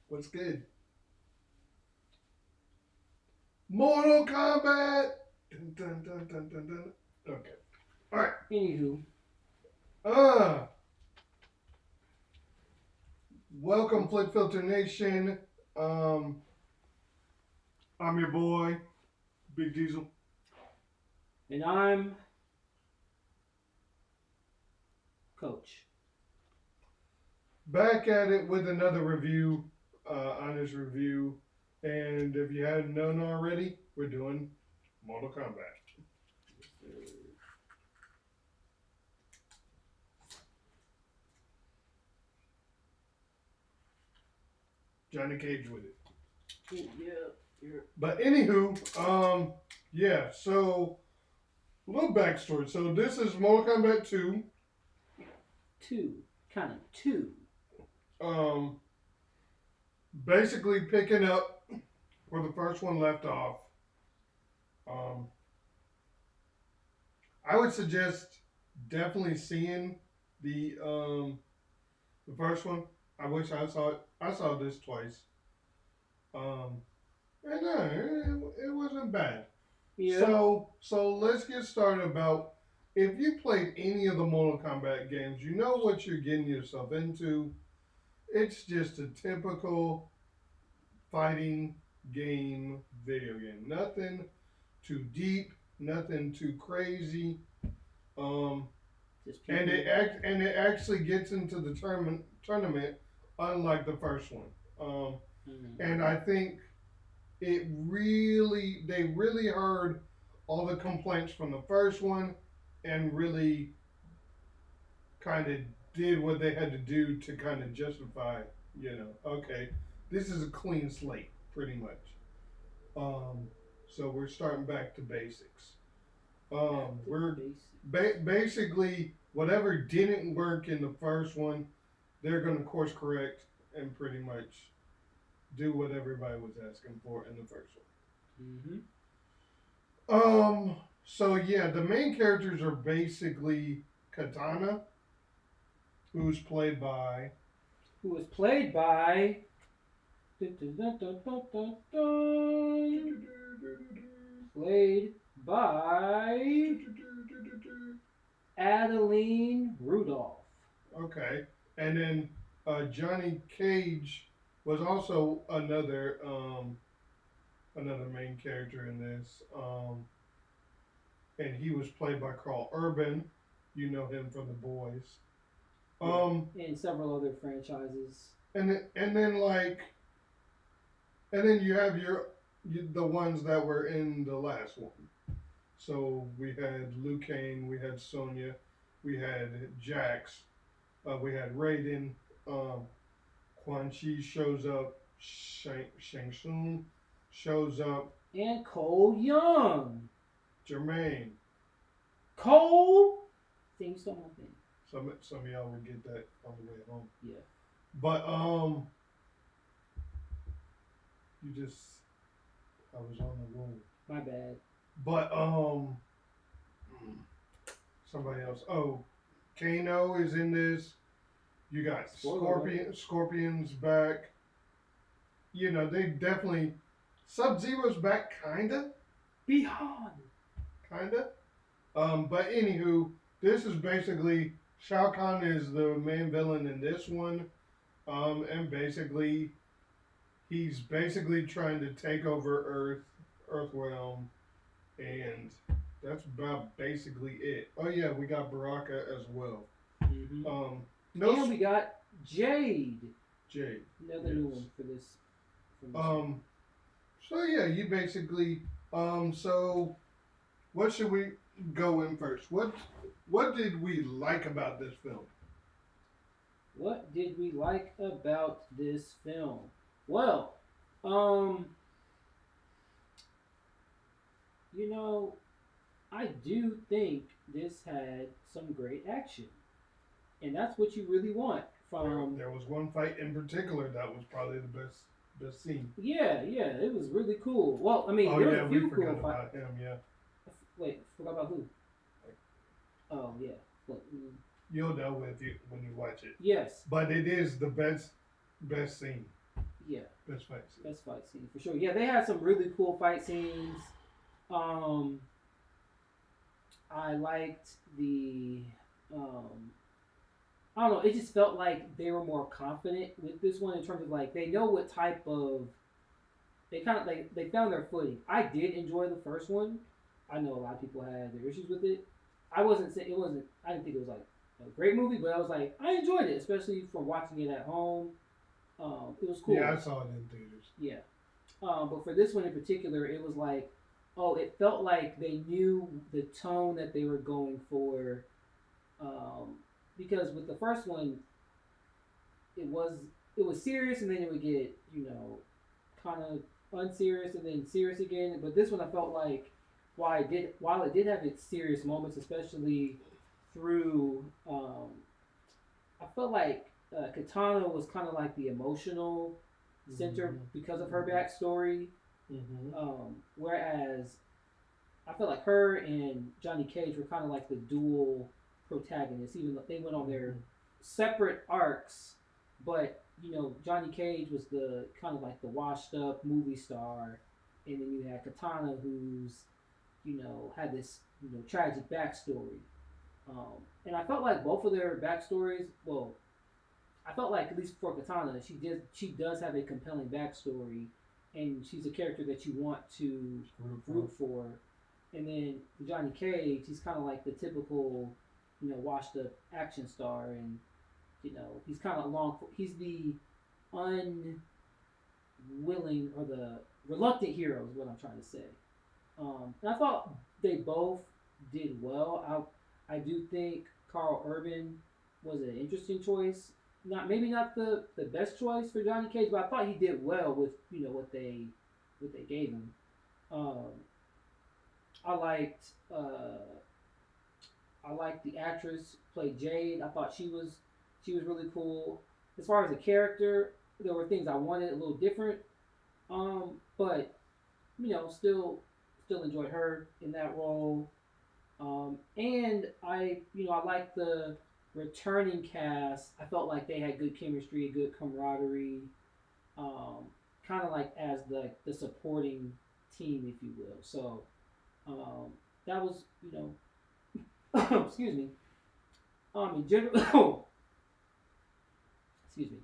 What's good? Mortal Kombat. Dun, dun, dun, dun, dun, dun. Okay. All right. Anywho, Uh, Welcome, Flick Filter Nation. Um, I'm your boy, Big Diesel. and I'm Coach. Back at it with another review, honest review. And if you hadn't known already, we're doing Mortal Kombat. Johnny Cage with it. Yeah. But anywho, yeah. So a little backstory. So this is Mortal Kombat 2. Two. Kind of two. Um, Basically picking up where the first one left off. Um, I would suggest definitely seeing the first one. I wish I saw it. I saw this twice. Um, and no, it wasn't bad. Yeah. So let's get started about if you played any of the Mortal Kombat games, you know what you're getting yourself into. It's just a typical fighting game video game. Nothing too deep, nothing too crazy. Um, Just and people. it actually gets into the tournament, unlike the first one. And I think they really heard all the complaints from the first one, and really kind of did what they had to do to kind of justify, okay, this is a clean slate, pretty much. Um, so we're starting back to basics. We're basically whatever didn't work in the first one, they're going to course correct and pretty much do what everybody was asking for in the first Mm-hmm. one. So yeah, the main characters are basically Katana, who's played by Who was played by. Dun, dun, dun, dun, dun, dun, dun. Played by Adeline Rudolph. Okay, and then Johnny Cage was also another main character in this, and he was played by Carl Urban. You know him from The Boys. And several other franchises. And then you have the ones that were in the last one. So we had Liu Kang, we had Sonya, we had Jax, we had Raiden. Quan Chi shows up. Shang Tsung shows up. And Cole Young. Jermaine. Cole. Theme song, I think. Some of y'all will get that on the way home. Yeah. But you just I was on the roll. My bad. But somebody else. Oh, Kano is in this. You got Scorpion's back. You know, they definitely Sub-Zero's back kinda. Beyond. Kinda. But anywho, this is basically Shao Kahn is the main villain in this one. And basically he's basically trying to take over Earthrealm, and that's about basically it. Oh yeah, we got Baraka as well. Mm-hmm. No, and we got Jade. Jade, another new one for this. So yeah, you basically. So what should we go in first? What did we like about this film? What did we like about this film? Well, you know, I do think this had some great action, and that's what you really want from. There was one fight in particular that was probably the best scene. Yeah, it was really cool. Well, I mean, there was a few cool fights. Him, yeah. Wait, forgot about who? Oh yeah. What? You'll know when you watch it. Yes. But it is the best scene. Yeah, Best fight scene. best fight scene for sure. Yeah, they had some really cool fight scenes. Um, I liked the um, I don't know. It just felt like they were more confident with this one in terms of like they know what type of they kind of like they found their footing. I did enjoy the first one. I know a lot of people had their issues with it. I wasn't saying it wasn't. I didn't think it was like a great movie, but I was like I enjoyed it, especially from watching it at home. It was Yeah, cool. I saw it in theaters. Yeah. But for this one in particular, it was like, oh, it felt like they knew the tone that they were going for. Um, because with the first one, it was it was serious, and then it would get kind of unserious, and then serious again. But this one, I felt like while it did have its serious moments, especially through, I felt like Katana was kind of like the emotional center Mm-hmm. because of her backstory. Mm-hmm. Whereas I feel like her and Johnny Cage were kind of like the dual protagonists, even though they went on their Mm-hmm. separate arcs. But Johnny Cage was the kind of like the washed up movie star, and then you had Katana, who's had this tragic backstory. And I felt like both of their backstories. Well, I felt like at least for Katana, she does have a compelling backstory, and she's a character that you want to root for. And then Johnny Cage, he's kind of like the typical, washed up action star, and he's kind of he's the unwilling or the reluctant hero is what I'm trying to say. And I thought they both did well. I do think Carl Urban was an interesting choice. Not the best choice for Johnny Cage, but I thought he did well with what they gave him. Um, I liked I liked the actress who played Jade. I thought she was really cool. As far as the character, there were things I wanted a little different. But still enjoyed her in that role. And I like the returning cast. I felt like they had good chemistry, good camaraderie. Um, kind of like as the supporting team, if you will. So that was excuse me. In general, excuse me.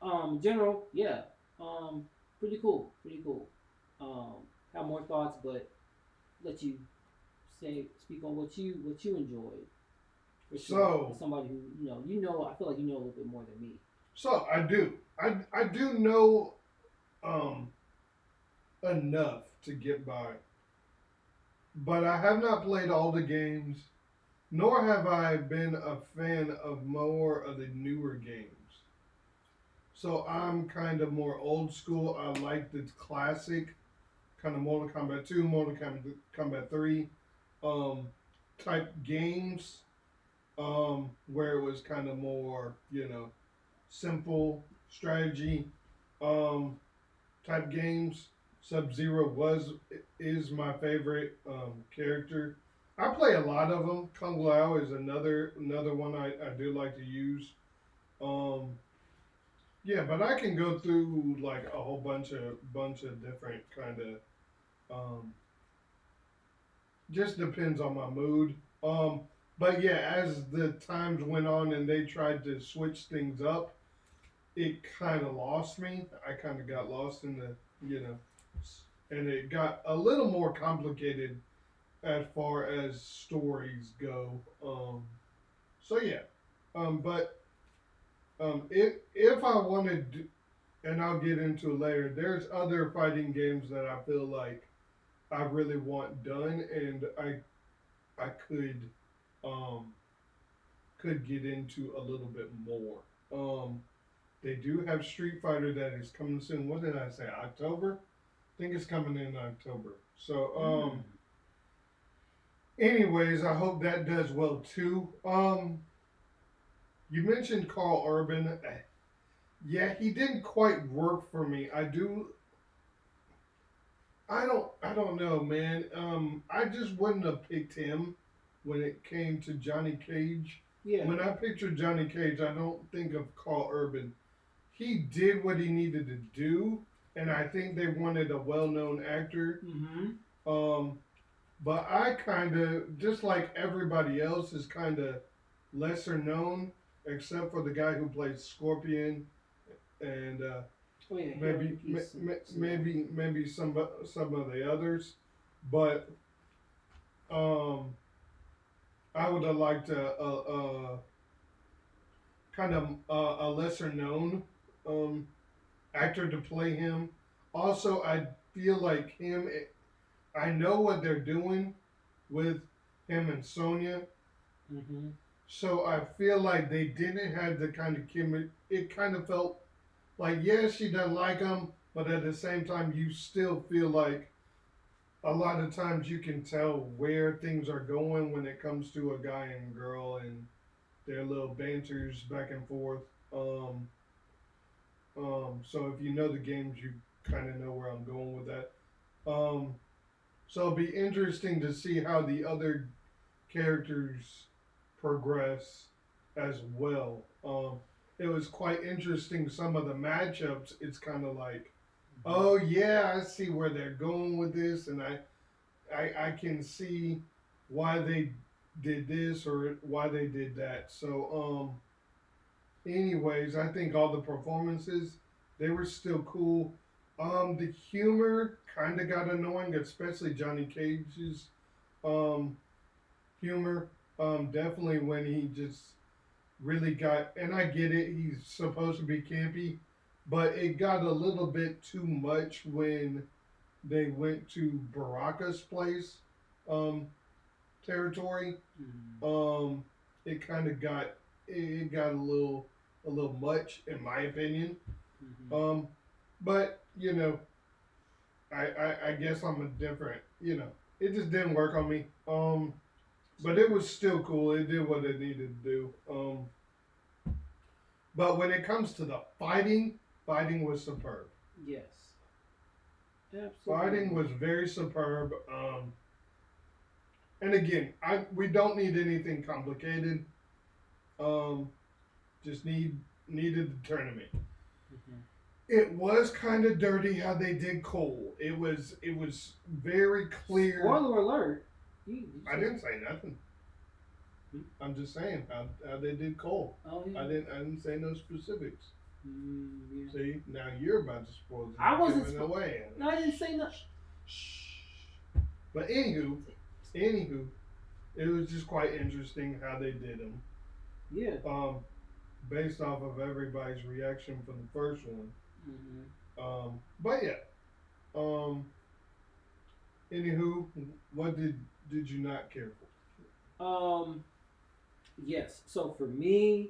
In general, yeah. Um, pretty cool, pretty cool. Have more thoughts, but let you speak on what you enjoyed for sure. So, As somebody who I feel like you know a little bit more than me. so I do. I do know um enough to get by, but I have not played all the games, nor have I been a fan of more of the newer games. So I'm kind of more old school. I like the classic kind of Mortal Kombat 2, Kombat 3 um, type games where it was kind of more, simple strategy um, type games. Sub Zero is my favorite character. I play a lot of them. Kung Lao is another one I do like to use. Um, yeah, but I can go through like a whole bunch of different kind of just depends on my mood. Um, but yeah, as the times went on and they tried to switch things up, it kind of lost me. I kind of got lost in you know, and it got a little more complicated as far as stories go. So yeah, but if I wanted, and I'll get into it later, there's other fighting games that I feel like I really want done, and I um could get into a little bit more. They do have Street Fighter that is coming soon. What did I say? October? I think it's coming in October. So Mm. anyways, I hope that does well too. You mentioned Carl Urban. Yeah, he didn't quite work for me. I don't know, man. I just wouldn't have picked him when it came to Johnny Cage. Yeah. When I picture Johnny Cage, I don't think of Carl Urban. he did what he needed to do, and I think they wanted a well-known actor. Mm-hmm. Um, but I kind of, just like everybody else, is kind of lesser known, except for the guy who plays Scorpion, and Oh yeah, Hiroyuki Tsunoda. maybe some of the others. But um, I would have liked a kind of a lesser known um, actor to play him. Also, I feel like him. I know what they're doing with him and Sonya, Mm-hmm. so I feel like they didn't have the kind of chemistry. It kind of felt like, yeah, she doesn't like him, but at the same time, you still feel like a lot of times you can tell where things are going when it comes to a guy and girl and their little banters back and forth. So if you know the games, you kind of know where I'm going with that. Um, so it'll be interesting to see how the other characters progress as well. It was quite interesting. Some of the matchups, it's kind of like, oh yeah, I see where they're going with this, and I can see why they did this or why they did that. So anyways, I think all the performances they were still cool. The humor kind of got annoying, especially Johnny Cage's um humor. Definitely when he just really got, and I get it, he's supposed to be campy, but it got a little bit too much when they went to Baraka's place, um, territory. Mm-hmm. Um, it kind of got it got a little much in my opinion. Mm-hmm. Um, but I guess I'm a different. It just didn't work on me. But it was still cool. It did what it needed to do. But when it comes to the fighting was superb. Yes, Fighting absolutely. was very superb. And again, we don't need anything complicated. Um, just needed the tournament. Mm-hmm. It was kind of dirty how they did Cole. It was very clear. Spoiler alert. You I say, didn't say nothing. hmm? I'm just saying how they did Cole. Oh yeah. I didn't say no specifics. Yeah. See, now you're about to spoil I it, wasn't. giving it away. No, I didn't say nothing. But anywho, it was just quite interesting how they did them. Yeah. Based off of everybody's reaction from the first one. Mm-hmm. But yeah. Um, anywho, what did you not care Um. Yes. So for me,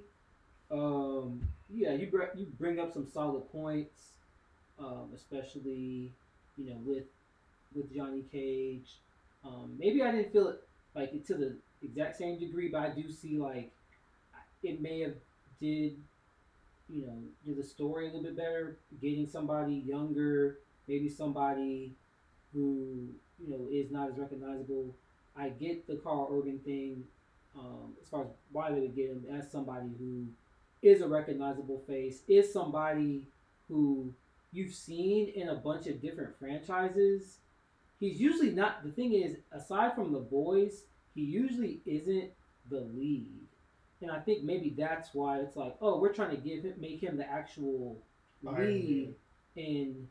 yeah, you bring up some solid points, especially with Johnny Cage. Maybe I didn't feel it like to the exact same degree, but I do see like it may have did did the story a little bit better, getting somebody younger, maybe somebody who is not as recognizable. I get the Carl Urban thing, as far as why they would get him as somebody who is a recognizable face, is somebody who you've seen in a bunch of different franchises. He's usually not. The thing is, aside from the boys, he usually isn't the lead, and I think maybe that's why it's like, oh, we're trying to make him the actual for? Iron lead Man. in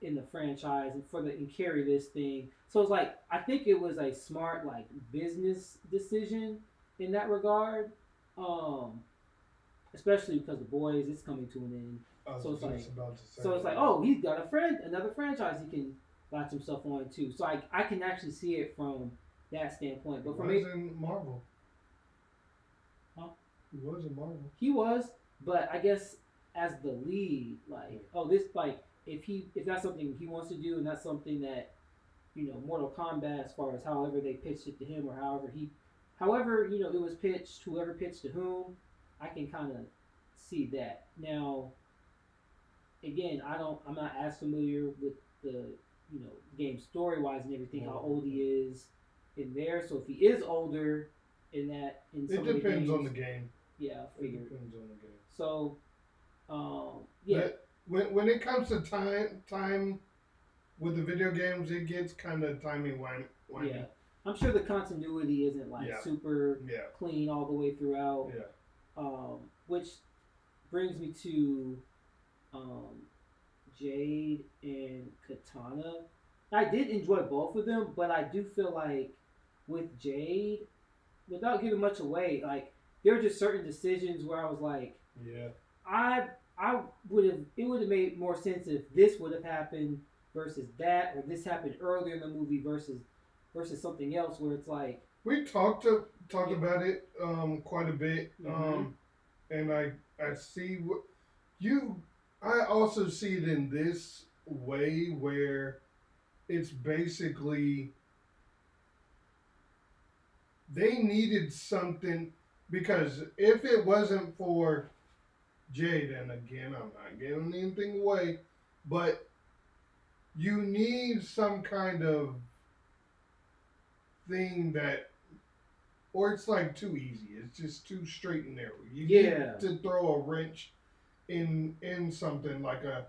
in the franchise and carry this thing. So it's like I think it was a smart like business decision in that regard. Um, Especially because the boys is coming to an end. I was So it's like just about to say that. oh, he's got another franchise he can latch himself on to. So I can actually see it from that standpoint. He But for was me, in Marvel. huh? He was in Marvel. He was, but I guess as the lead, like, oh, this like if that's something he wants to do, and that's something that Mortal Kombat, as far as however they pitched it to him, or however it was pitched, whoever pitched to whom, I can kind of see that. Now, again, I'm not as familiar with the game story wise and everything, how Well, old he is in there. So if he is older in it some of the depends on games, the game. yeah, I It figured. depends on the game. So Yeah, But when it comes to time with the video games, it gets kind of timey yeah. wimey. I'm sure the continuity isn't like Yeah, super yeah, clean all the way throughout. yeah. Which brings me to um, Jade and Katana. I did enjoy both of them, but I do feel like with Jade, without giving much away, like there were just certain decisions where I was like, Yeah. I would have it would have made more sense if this would have happened versus that, or this happened earlier in the movie versus something else where it's like, We talked yeah, about it quite a bit, mm-hmm, and I see what you. I also see it in this way where it's basically they needed something because if it wasn't for Jade, and again I'm not giving anything away, but you need some kind of thing that or it's like too easy. It's just too straight and narrow. You need yeah, to throw a wrench in something like a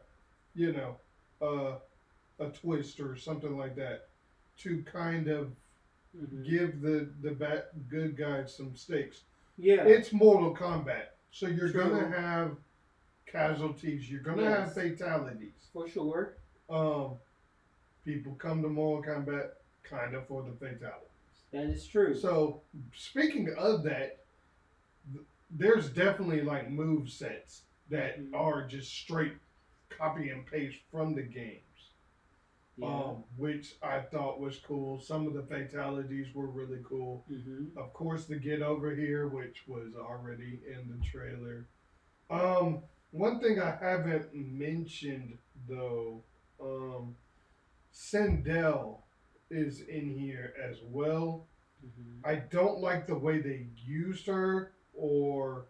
you know a twist or something like that to kind of mm-hmm, give the good guys some stakes. yeah, It's Mortal Kombat, so you're gonna true, have casualties. You're gonna have yes, fatalities. for sure, Um, People come to Mortal Kombat kind of for the fatalities. that is true. So speaking of that, there's definitely like move sets that Mm-hmm, are just straight copy and paste from the games, yeah, which I thought was cool. Some of the fatalities were really cool. mm-hmm, Of course, the get over here, which was already in the trailer. Um, One thing I haven't mentioned though, um, Sindel is in here as well. mm-hmm, I don't like the way they used her or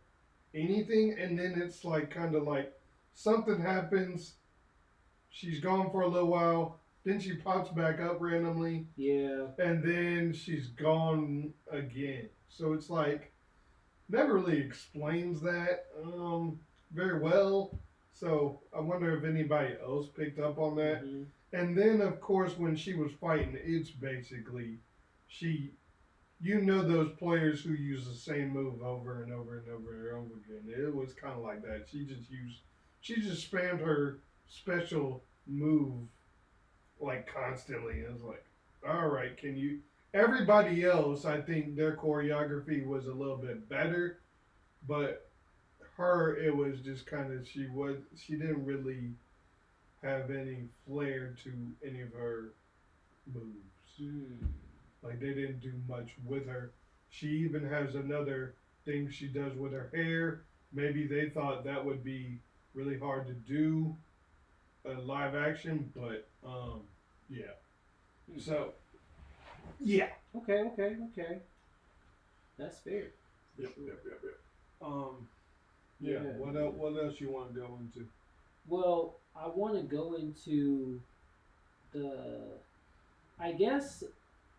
anything, and then it's like kind of like something happens, she's gone for a little while, then she pops back up randomly, yeah, and then she's gone again. So it's like never really explains that very well. So I wonder if anybody else picked up on that. mm-hmm, And then of course when she was fighting, it's basically she those players who use the same move over and over and over and over again. It was kind of like that. She just spammed her special move like constantly. It was like, all right, can you? Everybody else, I think their choreography was a little bit better, but her, it was just kind of she didn't really have any flair to any of her moves. mm, Like they didn't do much with her. She even has another thing she does with her hair. Maybe they thought that would be really hard to do live action, but yeah. mm. So yeah. Okay, okay, okay, that's fair, for Yep, sure. yep, yep, yep. Um, yeah. Yeah. What else? What else you want to go into? Well, I want to go into the, I guess,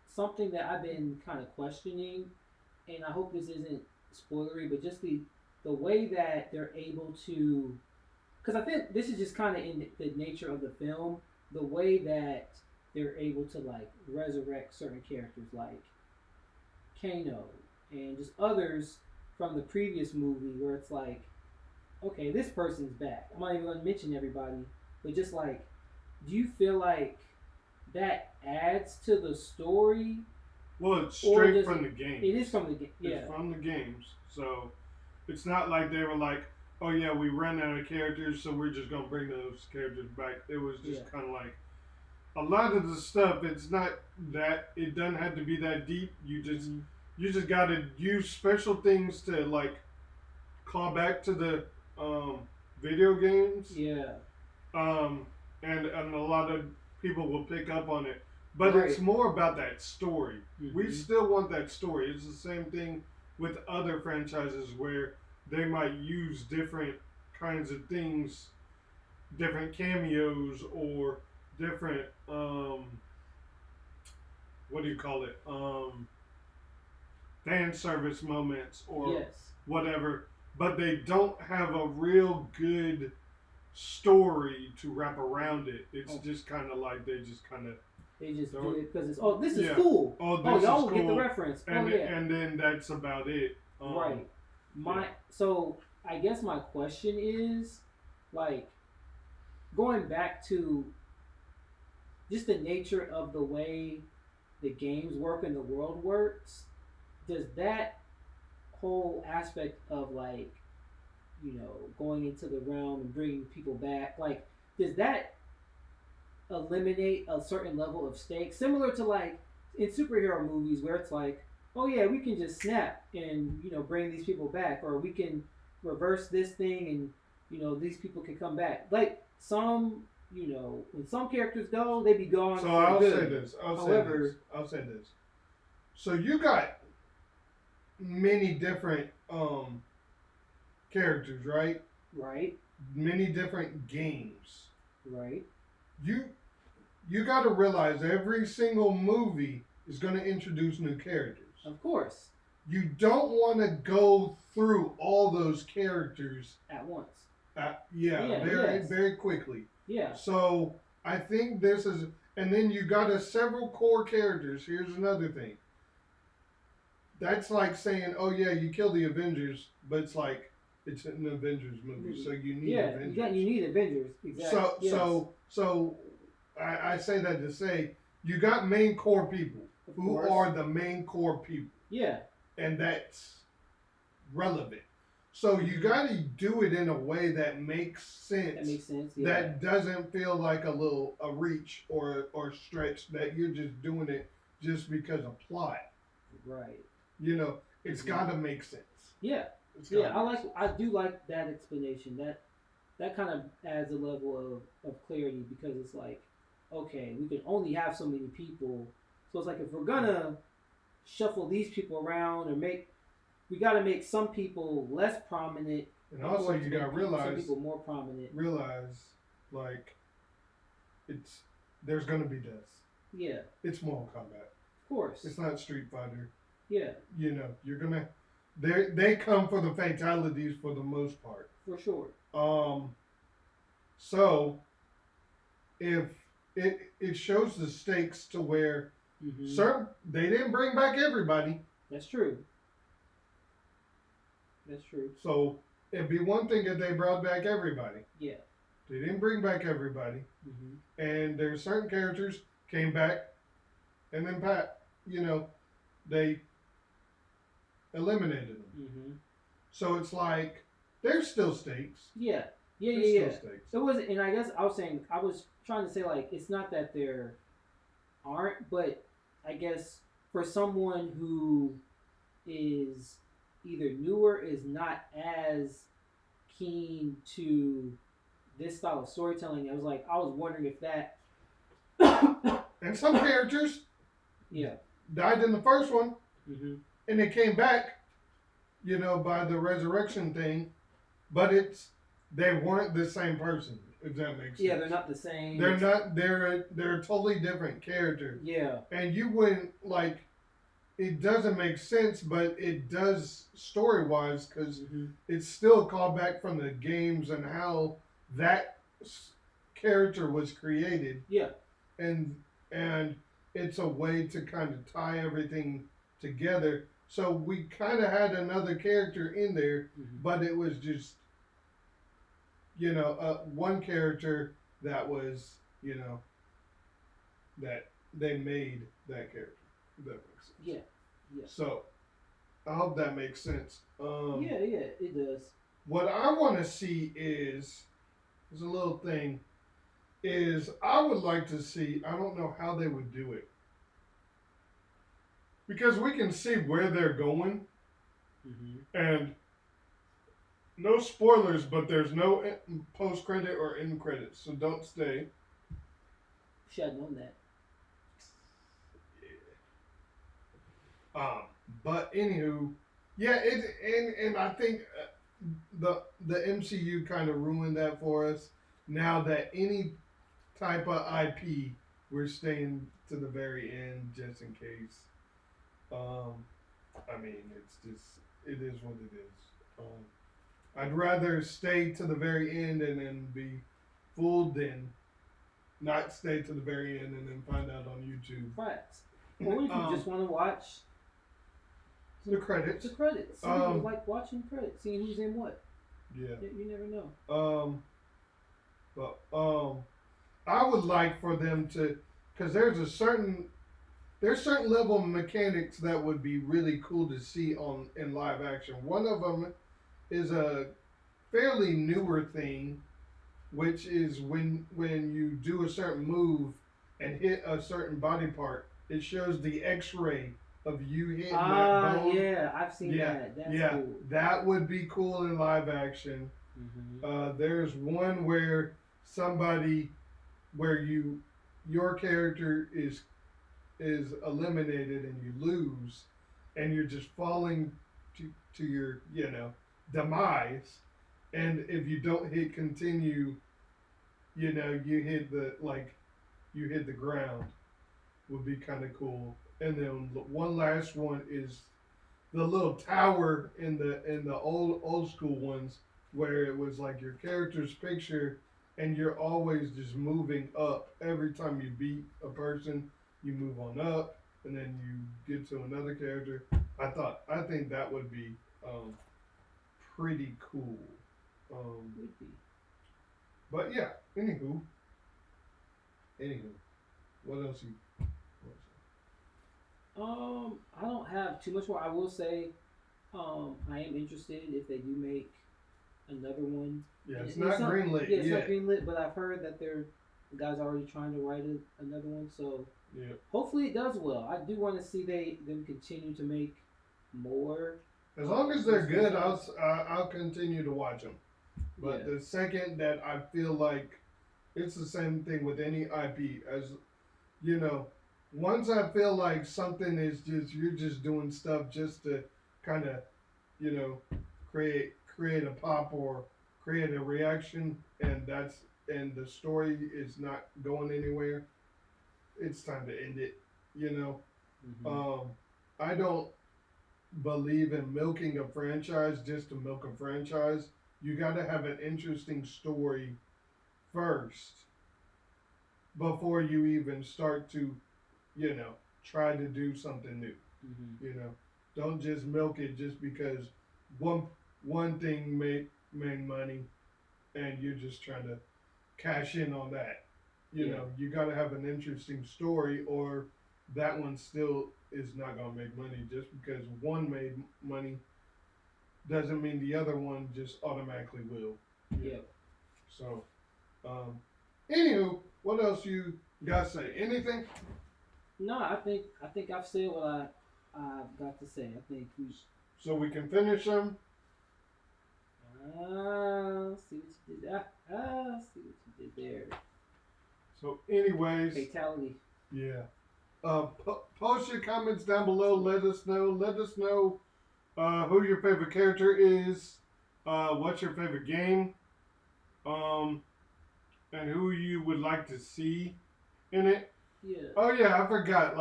something that I've been kind of questioning, and I hope this isn't spoilery, but just the way that they're able to, because I think this is just kind of in the nature of the film, the way that they're able to like resurrect certain characters like Kano and just others from the previous movie, where it's like, okay, this person's back. I'm not even going to mention everybody, but just like, do you feel like that adds to the story, Well, it's or straight does from it? the games. It is from the game. It's Yeah, from the games, so it's not like they were like, "Oh yeah, we ran out of characters, so we're just gonna bring those characters back." It was yeah. just kind of like a lot of the stuff. It's not that it doesn't have to be that deep. Mm-hmm. You just got to use special things to like call back to the um, video games, Yeah. um, and a lot of people will pick up on it. But it's Right. more about that story. We Mm-hmm. still want that story. It's the same thing with other franchises where they might use different kinds of things, different cameos or different what do you call it? Fan service moments or Yes. whatever but they don't have a real good story to wrap around it. It's Oh, just kind of like they just kind of they just throw do it. it because it's, oh, this is Yeah. cool. Oh, Oh, this is y'all will get the cool, reference. Oh yeah. and then that's about it. Right. Yeah. So I guess my question is, like, going back to just the nature of the way the games work and the world works, does that whole aspect of, like, going into the realm and bringing people back, like, does that eliminate a certain level of stakes, similar to, like, in superhero movies where it's like, oh yeah, we can just snap and bring these people back, or we can reverse this thing and these people can come back. Like, some, when some characters go, they be gone So for I'll good. say this. However, I'll say this. So you got many different characters, right? right, Many different games. right, You you got to realize every single movie is going to introduce new characters. of course, You don't want to go through all those characters. at once. Yeah, Yes, very quickly. yeah, So I think this is, and then you got a several core characters. Here's another thing. That's like saying, oh yeah, you kill the Avengers, but it's like it's an Avengers movie, so you need yeah. Avengers. You need Avengers. Exactly. So Yes. I say that to say you got main core people Of who course. are the main core people, Yeah. and that's relevant. So you got to do it in a way that makes sense. That makes sense. Yeah. That doesn't feel like a reach or stretch. That you're just doing it just because of plot. Right. It's got to make sense. Yeah. Yeah. I do like that explanation. That kind of adds a level of clarity, because it's like, okay, we can only have so many people. So it's like, if we're gonna shuffle these people around, or we got to make some people less prominent, And also you got to some realize people more prominent. like there's gonna be deaths. Yeah. It's Mortal Kombat. Of course. It's not Street Fighter. Yeah. You're gonna they come for the fatalities for the most part. For sure. So if it shows the stakes to where they didn't bring back everybody. That's true. That's true. So it'd be one thing if they brought back everybody. Yeah. They didn't bring back everybody, and there's certain characters came back, and then they eliminated them. So it's like there's still stakes. Yeah. Yeah. There's Yeah. still stakes. It wasn't, and I guess I was trying to say, like, it's not that there aren't, but I guess for someone who is either newer, is not as keen to this style of storytelling, I was wondering if that. And some characters Yeah. died in the first one, and they came back, by the resurrection thing, but they weren't the same person. If that makes sense. Yeah, they're not the same. They're not. They're a totally different character. Yeah. And you wouldn't like. It doesn't make sense, but it does story-wise, because it's still a callback from the games and how that character was created. Yeah. And it's a way to kind of tie everything together. So we kind of had another character in there, but it was just, one character that was, that they made that character. If that makes sense. Yeah. Yeah. So I hope that makes sense. Yeah, it does. What I want to see is a little thing. Is I would like to see. I don't know how they would do it, because we can see where they're going, and no spoilers, but there's no post credit or end credits, so don't stay. Should have known that. But anywho, yeah, and I think the MCU kind of ruined that for us. Now that any type of IP, we're staying to the very end just in case. I mean, it's just, it is what it is. I'd rather stay to the very end and then be fooled than not stay to the very end and then find out on YouTube. Facts. Or what if you just want to watch The credits. the credits? See, like watching credits, seeing who's in what. Yeah. You never know. But I would like for them to, because there's certain level of mechanics that would be really cool to see in live action. One of them is a fairly newer thing, which is when you do a certain move and hit a certain body part, it shows the X-ray of you hitting that bone. Yeah, I've seen that. That's cool. That would be cool in live action. Mm-hmm. There's one where your character is eliminated and you lose, and you're just falling to your demise, and if you don't hit continue, you hit the ground. Would be kind of cool. And then one last one is the little tower in the old school ones where it was like your character's picture and you're always just moving up. Every time you beat a person, you move on up and then you get to another character. I think that would be pretty cool. Would be. But yeah, anywho. What else I don't have too much more. I will say, I am interested if they do make another one. Yeah, it's not greenlit. Yeah, it's not greenlit, but I've heard that the guy's already trying to write another one. So yeah, hopefully it does well. I do want to see them continue to make more. As long as they're good, I'll continue to watch them. But the second that I feel like it's the same thing with any IP, as you know. Once I feel like something is you're just doing stuff just to kind of, create a pop or create a reaction, and the story is not going anywhere, it's time to end it. Mm-hmm. I don't believe in milking a franchise just to milk a franchise. You got to have an interesting story first before you even start to try to do something new. Mm-hmm. Don't just milk it just because one thing made money, and you're just trying to cash in on that. You got to have an interesting story, or that one still is not gonna make money. Just because one made money doesn't mean the other one just automatically will. Yeah. So, anywho, what else you got to say? Anything? No, I think I've said what I've got to say. I think so we can finish them. See what you did. See what you did there. So, anyways, fatality. Yeah. Post your comments down below. Let us know. Let us know who your favorite character is. What's your favorite game? And who you would like to see in it. Yeah. Oh yeah, I forgot.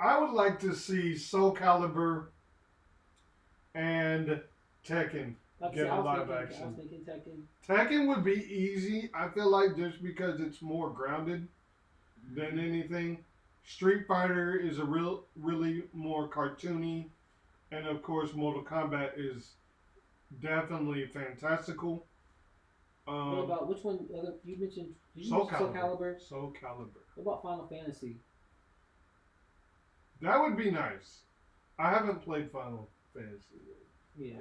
I would like to see Soul Calibur and Tekken get a live action. I was thinking Tekken. Tekken would be easy. I feel like just because it's more grounded than anything. Street Fighter is really more cartoony, and of course Mortal Kombat is definitely fantastical. What about which one? You mentioned Soul Calibur. Soul Calibur. What about Final Fantasy? That would be nice. I haven't played Final Fantasy yet. Yeah.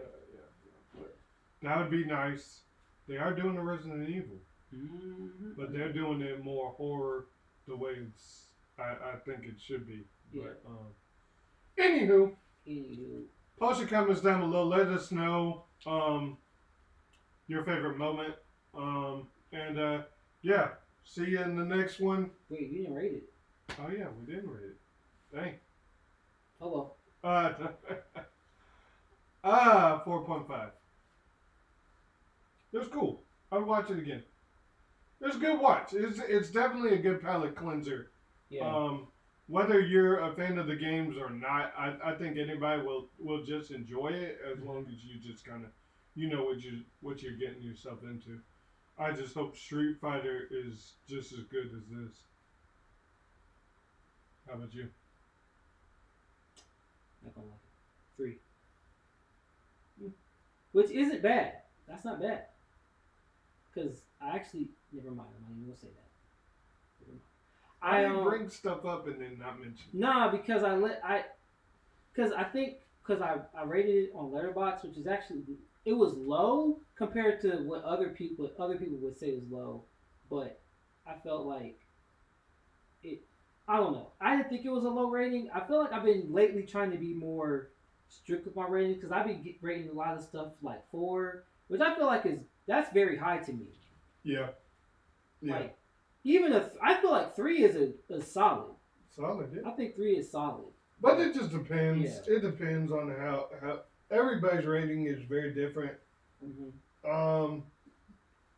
That would be nice. They are doing the Resident Evil, but they're doing it more horror the way I think it should be. Yeah. But, anywho, post your comments down below. Let us know your favorite moment. And yeah, see you in the next one. Wait, you didn't rate it. Oh yeah, we didn't rate it. Dang. Hello. 4.5. It was cool. I'd watch it again. It was a good watch. It's definitely a good palate cleanser. Yeah. Whether you're a fan of the games or not, I think anybody will just enjoy it as long as you just kind of, you know what you're getting yourself into. I just hope Street Fighter is just as good as this. How about you? Not gonna like it. 3, which isn't bad. That's not bad. Cause I actually never mind. I'm not even gonna say that. I I bring stuff up and then not mention it. Nah, because because I think because I rated it on Letterboxd, which is actually it was low compared to what other people would say was low, but I felt like it. I don't know. I didn't think it was a low rating. I feel like I've been lately trying to be more strict with my ratings because I've been rating a lot of stuff like 4, which I feel like that's very high to me. Yeah. Yeah. Like even if I feel like 3 is a solid. Solid, yeah. I think 3 is solid. But it just depends. Yeah. It depends on how everybody's rating is very different. Mm-hmm.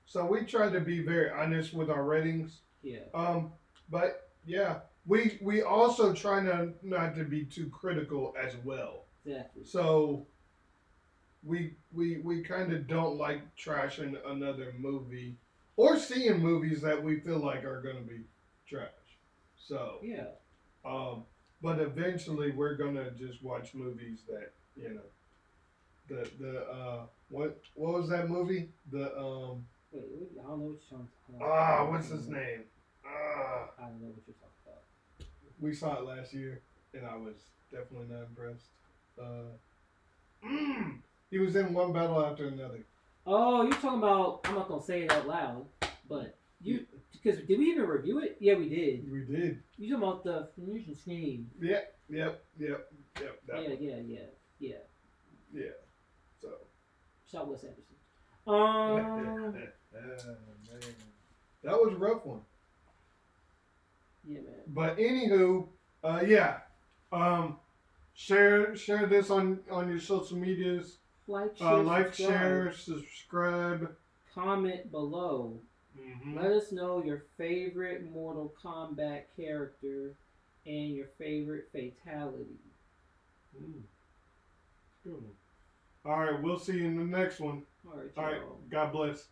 So we try to be very honest with our ratings. Yeah. But yeah, we also try not to be too critical as well. Exactly. So we kind of don't like trashing another movie or seeing movies that we feel like are going to be trash. So yeah. But eventually we're gonna just watch movies that what was that movie? Wait, I don't know what you're talking about. What's his name? I don't know what you're talking about. We saw it last year, and I was definitely not impressed. He was in one battle after another. Oh, you're talking about. I'm not gonna say it out loud, but because did we even review it? Yeah, we did. We did. You talking about the Phoenician scheme? Yep. Yeah. So. Shot Wes Anderson. Man. That was a rough one. Yeah, man. But anywho, yeah. Share this on your social medias. Like, share, subscribe. Comment below. Mm-hmm. Let us know your favorite Mortal Kombat character and your favorite fatality. Good one. All right, we'll see you in the next one. All right, God bless.